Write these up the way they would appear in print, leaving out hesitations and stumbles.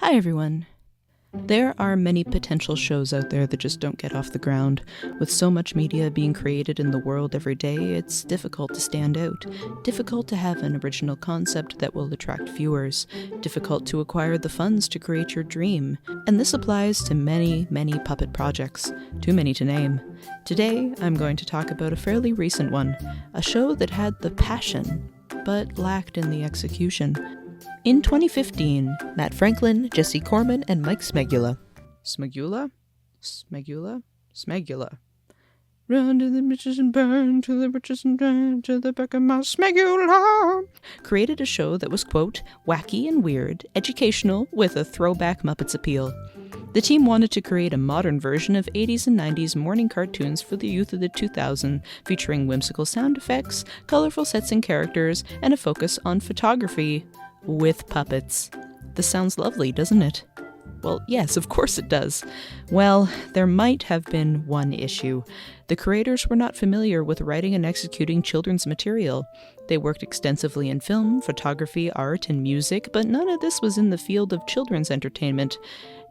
Hi everyone. There are many potential shows out there that just don't get off the ground. With so much media being created in the world every day, it's difficult to stand out. Difficult to have an original concept that will attract viewers. Difficult to acquire the funds to create your dream. And this applies to many, many puppet projects. Too many to name. Today, I'm going to talk about a fairly recent one. A show that had the passion, but lacked in the execution. In 2015, Matt Franklin, Jesse Corman, and Mike Smegula. Smegula? Run to the riches and burn, to the riches and burn, to the back of my Smegula! Created a show that was, quote, wacky and weird, educational, with a throwback Muppets appeal. The team wanted to create a modern version of 80s and 90s morning cartoons for the youth of the 2000s, featuring whimsical sound effects, colorful sets and characters, and a focus on photography. With puppets. This sounds lovely, doesn't it? Well, yes, of course it does. Well, there might have been one issue. The creators were not familiar with writing and executing children's material. They worked extensively in film, photography, art, and music, but none of this was in the field of children's entertainment.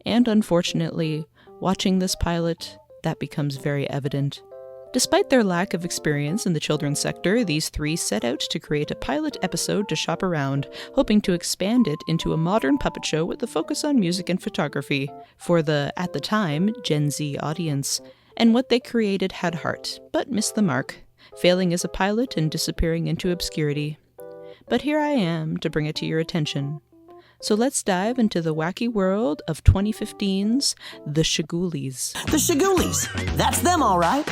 And unfortunately, watching this pilot, that becomes very evident. Despite their lack of experience in the children's sector, these three set out to create a pilot episode to shop around, hoping to expand it into a modern puppet show with a focus on music and photography for the, at the time, Gen Z audience. And what they created had heart, but missed the mark, failing as a pilot and disappearing into obscurity. But here I am to bring it to your attention. So let's dive into the wacky world of 2015's The Shagoolies. The Shagoolies! That's them, all right!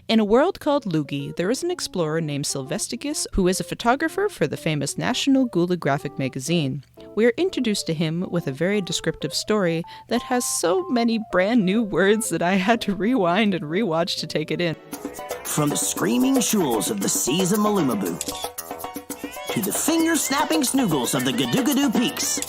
In a world called Lugie, there is an explorer named Sylvesticus who is a photographer for the famous National Geographic magazine. We are introduced to him with a very descriptive story that has so many brand new words that I had to rewind and rewatch to take it in. From the screaming shoals of the seas of Malumaboo to the finger-snapping snoogles of the Gadoo Peaks.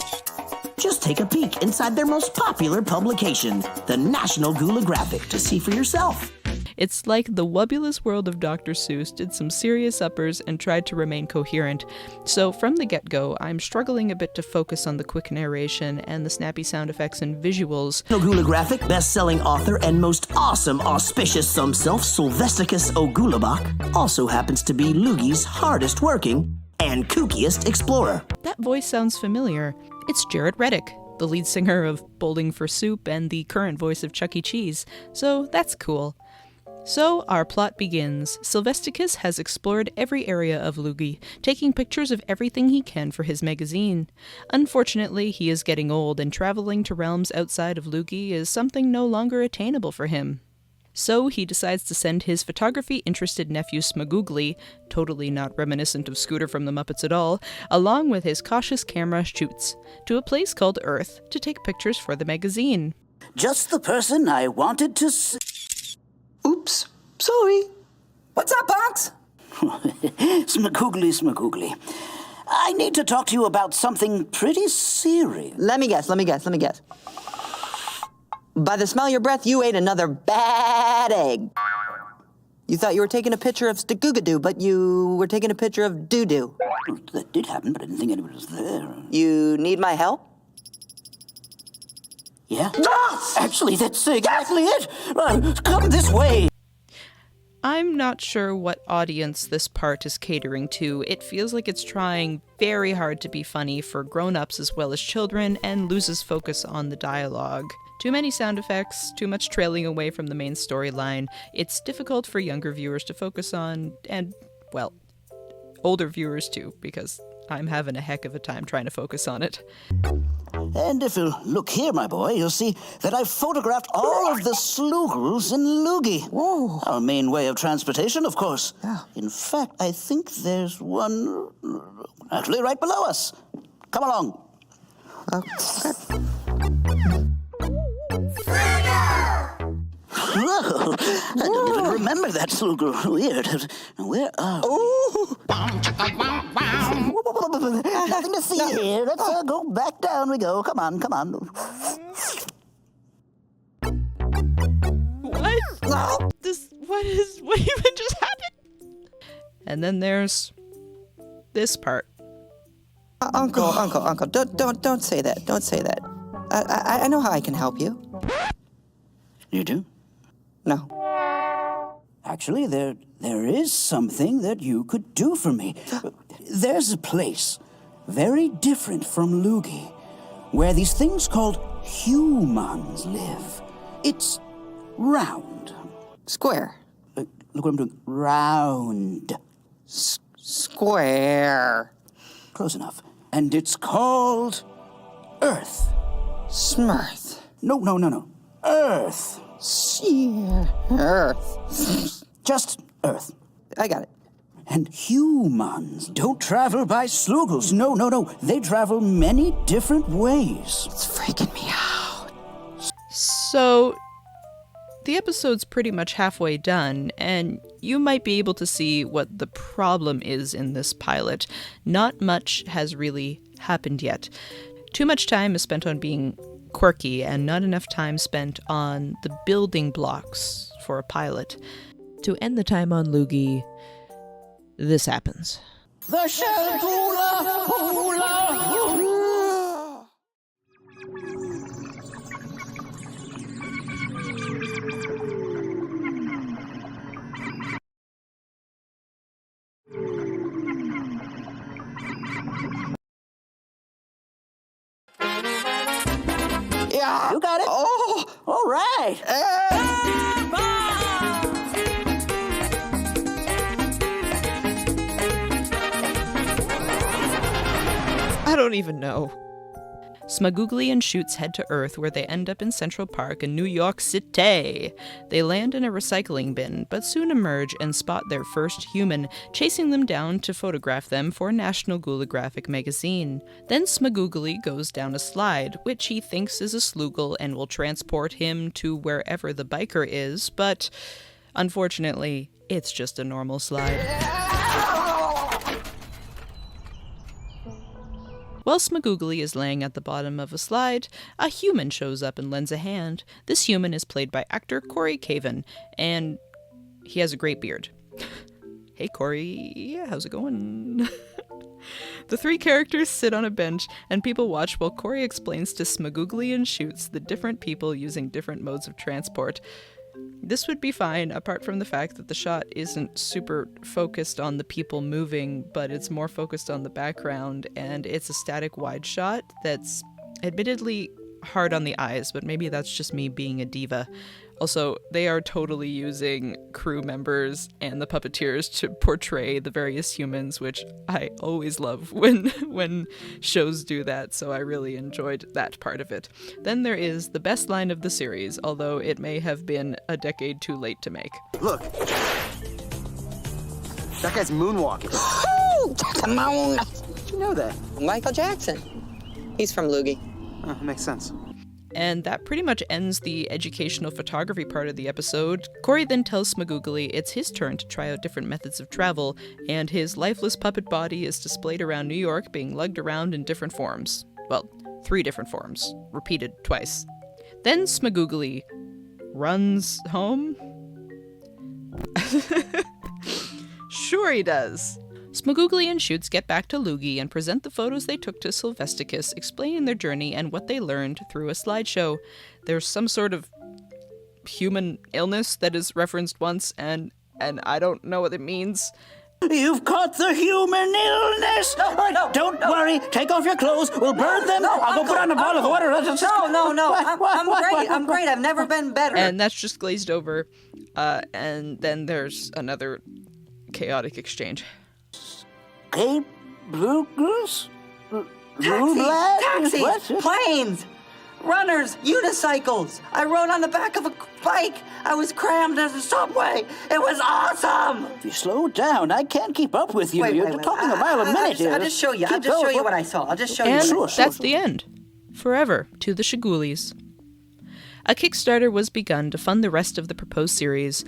Just take a peek inside their most popular publication, the National Geographic, to see for yourself. It's like the wubbulous world of Dr. Seuss did some serious uppers and tried to remain coherent. So from the get-go, I'm struggling a bit to focus on the quick narration and the snappy sound effects and visuals. Geographic best-selling author and most awesome auspicious himself, Sylvesticus O'Gulabach, also happens to be Lugie's hardest working and kookiest explorer. That voice sounds familiar. It's Jared Reddick, the lead singer of Bowling for Soup and the current voice of Chuck E. Cheese, so that's cool. So our plot begins. Sylvesticus has explored every area of Lugie, taking pictures of everything he can for his magazine. Unfortunately, he is getting old, and traveling to realms outside of Lugie is something no longer attainable for him. So he decides to send his photography-interested nephew Smagoogly, totally not reminiscent of Scooter from the Muppets at all, along with his cautious camera Shoots, to a place called Earth to take pictures for the magazine. Just the person I wanted to Oops, sorry. What's up, Box? Smagoogly. I need to talk to you about something pretty serious. Let me guess. By the smell of your breath, you ate another bad egg. You thought you were taking a picture of Stagoogadoo, but you were taking a picture of Doo-Doo. That did happen, but I didn't think anybody was there. You need my help? Yeah? Actually, that's exactly it! Right, come this way! I'm not sure what audience this part is catering to. It feels like it's trying very hard to be funny for grown-ups as well as children and loses focus on the dialogue. Too many sound effects, too much trailing away from the main storyline. It's difficult for younger viewers to focus on, and, well, older viewers too, because I'm having a heck of a time trying to focus on it. And if you look here, my boy, you'll see that I've photographed all of the sloogles in Lugie. Whoa. Our main way of transportation, of course. Yeah. In fact, I think there's one actually right below us. Come along. Whoa, I don't even remember that sloogle. Weird. Where are we? Nothing to see here. Let's go back down we go. Come on. What? What even just happened? And then there's this part. Uncle, don't say that. Don't say that. I know how I can help you. You do? No. Actually, there is something that you could do for me. There's a place, very different from Lugie, where these things called humans live. It's round. Square. Look what I'm doing. Round. Square. Close enough. And it's called Earth. Smurth. No. Earth. Earth. Just Earth. I got it. And humans don't travel by slugels. No. They travel many different ways. It's freaking me out. So, the episode's pretty much halfway done, and you might be able to see what the problem is in this pilot. Not much has really happened yet. Too much time is spent on being quirky, and not enough time spent on the building blocks for a pilot. To end the time on Lugie, this happens. The Shagoola Hula Hula. Yeah. You got it? Oh, All right. I don't even know. Shagoolies and Shoots head to Earth, where they end up in Central Park in New York City. They land in a recycling bin, but soon emerge and spot their first human, chasing them down to photograph them for National Geographic magazine. Then Shagoolies goes down a slide, which he thinks is a sloogle and will transport him to wherever the biker is, but unfortunately, it's just a normal slide. While Shagoolies is laying at the bottom of a slide, a human shows up and lends a hand. This human is played by actor Corey Cavan, and he has a great beard. Hey Corey, how's it going? The three characters sit on a bench, and people watch while Corey explains to Shagoolies and Shoots the different people using different modes of transport. This would be fine, apart from the fact that the shot isn't super focused on the people moving, but it's more focused on the background, and it's a static wide shot that's admittedly hard on the eyes, but maybe that's just me being a diva. Also, they are totally using crew members and the puppeteers to portray the various humans, which I always love when shows do that, so I really enjoyed that part of it. Then there is the best line of the series, although it may have been a decade too late to make. Look. That guy's moonwalking. Come on. Did you know that? Michael Jackson. He's from Lugie. Oh, makes sense. And that pretty much ends the educational photography part of the episode. Corey then tells Shagoolies it's his turn to try out different methods of travel, and his lifeless puppet body is displayed around New York, being lugged around in different forms. Well, 3 different forms, repeated twice. Then Shagoolies runs home? Sure he does. Shagoolies and Shoots get back to Lugie and present the photos they took to Sylvesticus, explaining their journey and what they learned through a slideshow. There's some sort of human illness that is referenced once, and I don't know what it means. You've caught the human illness. Don't worry. Take off your clothes. We'll burn them. I'll go put on a bottle of water. No. I'm great. I've never been better. And that's just glazed over. And then there's another chaotic exchange. Hey, Blue Goose? Taxis, What? planes, runners, unicycles. I rode on the back of a bike. I was crammed in a subway. It was awesome. If you slow down, I can't keep up with you. You're talking a mile a minute here. I'll just show you. I'll just show you what I saw. I'll just show And you. that's the end. Forever to the Shagoolies. A Kickstarter was begun to fund the rest of the proposed series.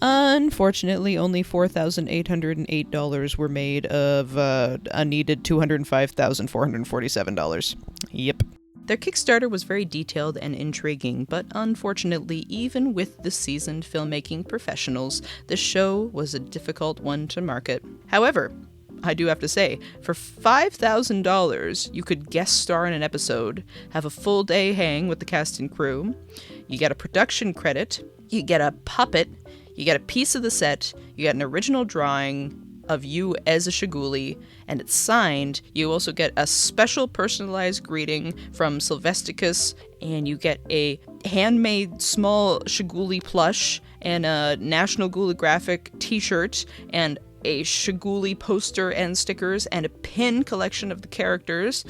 Unfortunately, only $4,808 were made of a needed $205,447. Yep. Their Kickstarter was very detailed and intriguing, but unfortunately, even with the seasoned filmmaking professionals, the show was a difficult one to market. However, I do have to say, for $5,000, you could guest star in an episode, have a full day hang with the cast and crew, you get a production credit, you get a puppet, you get a piece of the set, you get an original drawing of you as a Shagoolie, and it's signed. You also get a special personalized greeting from Sylvesticus, and you get a handmade small Shagoolie plush, and a National Ghoulographic t-shirt, and a Shagoolie poster and stickers, and a pin collection of the characters,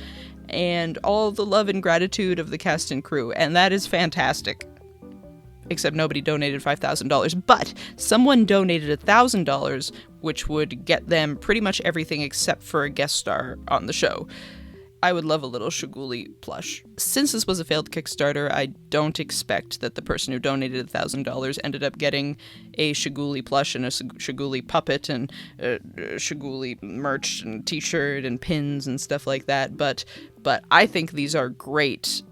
and all the love and gratitude of the cast and crew, and that is fantastic. Except nobody donated $5,000, but someone donated $1,000, which would get them pretty much everything except for a guest star on the show. I would love a little Shagoolie plush. Since this was a failed Kickstarter, I don't expect that the person who donated $1,000 ended up getting a Shagoolie plush and a Shagoolie puppet and Shagoolie merch and t-shirt and pins and stuff like that, but I think these are great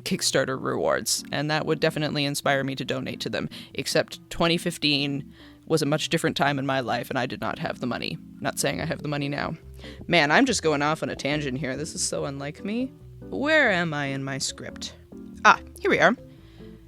Kickstarter rewards, and that would definitely inspire me to donate to them, except 2015 was a much different time in my life, and I did not have the money. Not saying I have the money now. Man, I'm just going off on a tangent here. This is so unlike me. Where am I in my script? Here we are.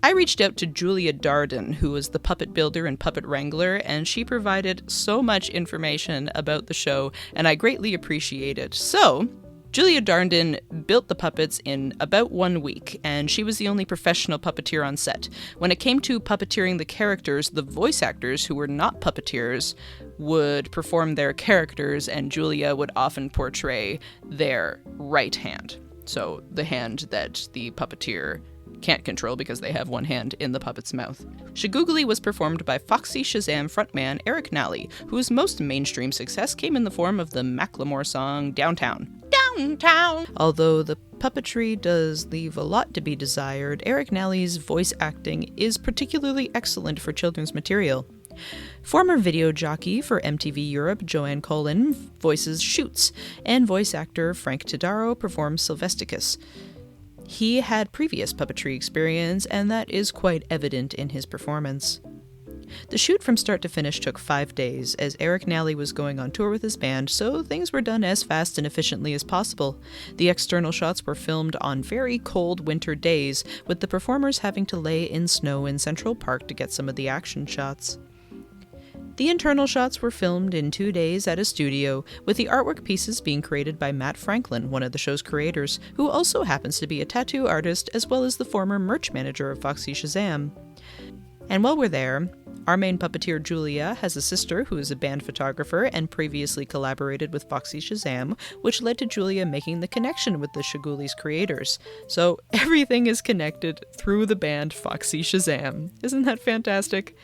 I reached out to Julia Darden, who was the puppet builder and puppet wrangler, and she provided so much information about the show, and I greatly appreciate it. So, Julia Darden built the puppets in about 1 week, and she was the only professional puppeteer on set. When it came to puppeteering the characters, the voice actors who were not puppeteers would perform their characters, and Julia would often portray their right hand. So the hand that the puppeteer can't control because they have one hand in the puppet's mouth. Shagoogly was performed by Foxy Shazam frontman Eric Nally, whose most mainstream success came in the form of the Macklemore song Downtown. Downtown! Although the puppetry does leave a lot to be desired, Eric Nally's voice acting is particularly excellent for children's material. Former video jockey for MTV Europe Joanne Colin voices Shoots, and voice actor Frank Todaro performs Sylvesticus. He had previous puppetry experience, and that is quite evident in his performance. The shoot from start to finish took 5 days, as Eric Nally was going on tour with his band, so things were done as fast and efficiently as possible. The external shots were filmed on very cold winter days, with the performers having to lay in snow in Central Park to get some of the action shots. The internal shots were filmed in 2 days at a studio, with the artwork pieces being created by Matt Franklin, one of the show's creators, who also happens to be a tattoo artist as well as the former merch manager of Foxy Shazam. And while we're there, our main puppeteer Julia has a sister who is a band photographer and previously collaborated with Foxy Shazam, which led to Julia making the connection with the Shagoolies creators. So everything is connected through the band Foxy Shazam. Isn't that fantastic?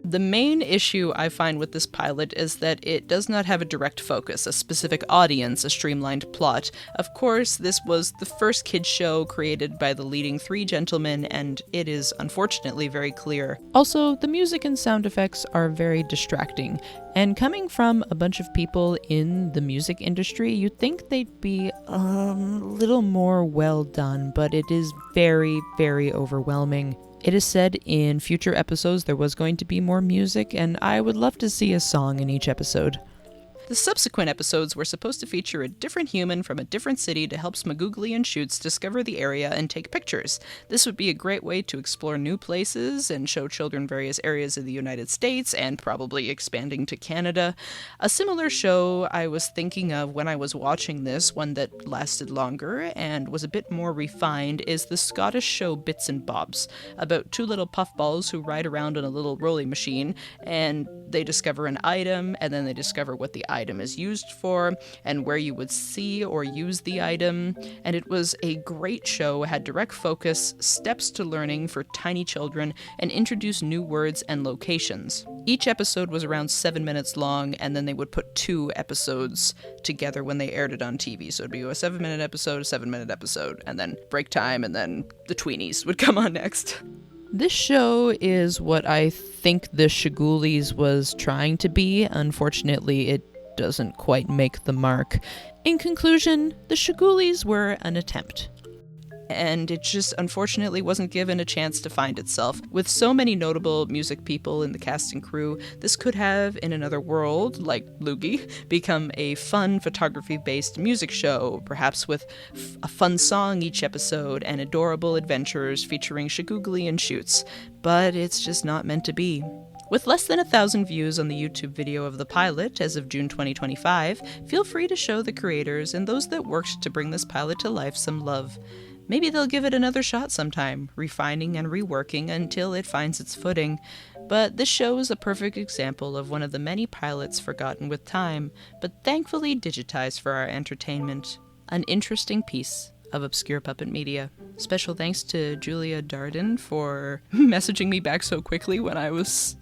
The main issue I find with this pilot is that it does not have a direct focus, a specific audience, a streamlined plot. Of course, this was the first kids show created by the leading 3 gentlemen, and it is unfortunately very clear. Also, the music and sound effects are very distracting, and coming from a bunch of people in the music industry, you'd think they'd be a little more well done, but it is very, very overwhelming. It is said in future episodes there was going to be more music, and I would love to see a song in each episode. The subsequent episodes were supposed to feature a different human from a different city to help Smagoogly and Shoots discover the area and take pictures. This would be a great way to explore new places and show children various areas of the United States and probably expanding to Canada. A similar show I was thinking of when I was watching this, one that lasted longer and was a bit more refined, is the Scottish show Bits and Bobs, about 2 little puffballs who ride around on a little rolling machine, and they discover an item, and then they discover what the item is used for, and where you would see or use the item. And it was a great show, had direct focus, steps to learning for tiny children, and introduced new words and locations. Each episode was around 7 minutes long, and then they would put 2 episodes together when they aired it on TV. So it'd be a 7-minute episode, a 7-minute episode, and then break time, and then the tweenies would come on next. This show is what I think the Shagoolies was trying to be. Unfortunately, it doesn't quite make the mark. In conclusion, the Shagoolies were an attempt. and it just unfortunately wasn't given a chance to find itself. With so many notable music people in the cast and crew, this could have, in another world, like Lugie, become a fun photography-based music show, perhaps with a fun song each episode and adorable adventures featuring Shagoolies and shoots. But it's just not meant to be. With less than 1,000 views on the YouTube video of the pilot as of June 2025, feel free to show the creators and those that worked to bring this pilot to life some love. Maybe they'll give it another shot sometime, refining and reworking until it finds its footing. But this show is a perfect example of one of the many pilots forgotten with time, but thankfully digitized for our entertainment. An interesting piece of obscure puppet media. Special thanks to Julia Darden for messaging me back so quickly when I was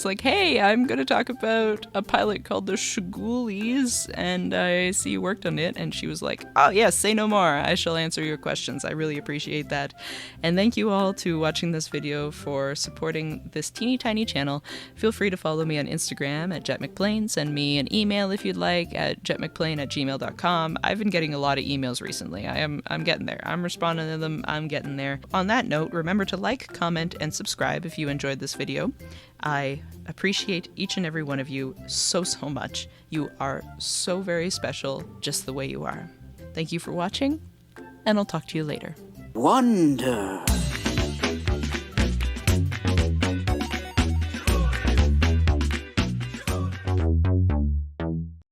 like, hey, I'm going to talk about a pilot called the Shagoolies, and I see you worked on it. And she was like, oh yes, say no more. I shall answer your questions. I really appreciate that. And thank you all to watching this video for supporting this teeny tiny channel. Feel free to follow me on Instagram at JetMcPlain. Send me an email if you'd like at jetmcplain@gmail.com. I've been getting a lot of emails recently. I'm getting there. I'm responding to them. I'm getting there. On that note, remember to like, comment, and subscribe if you enjoyed this video. I appreciate each and every one of you so much. You are so very special just the way you are. Thank you for watching, and I'll talk to you later. Wonder.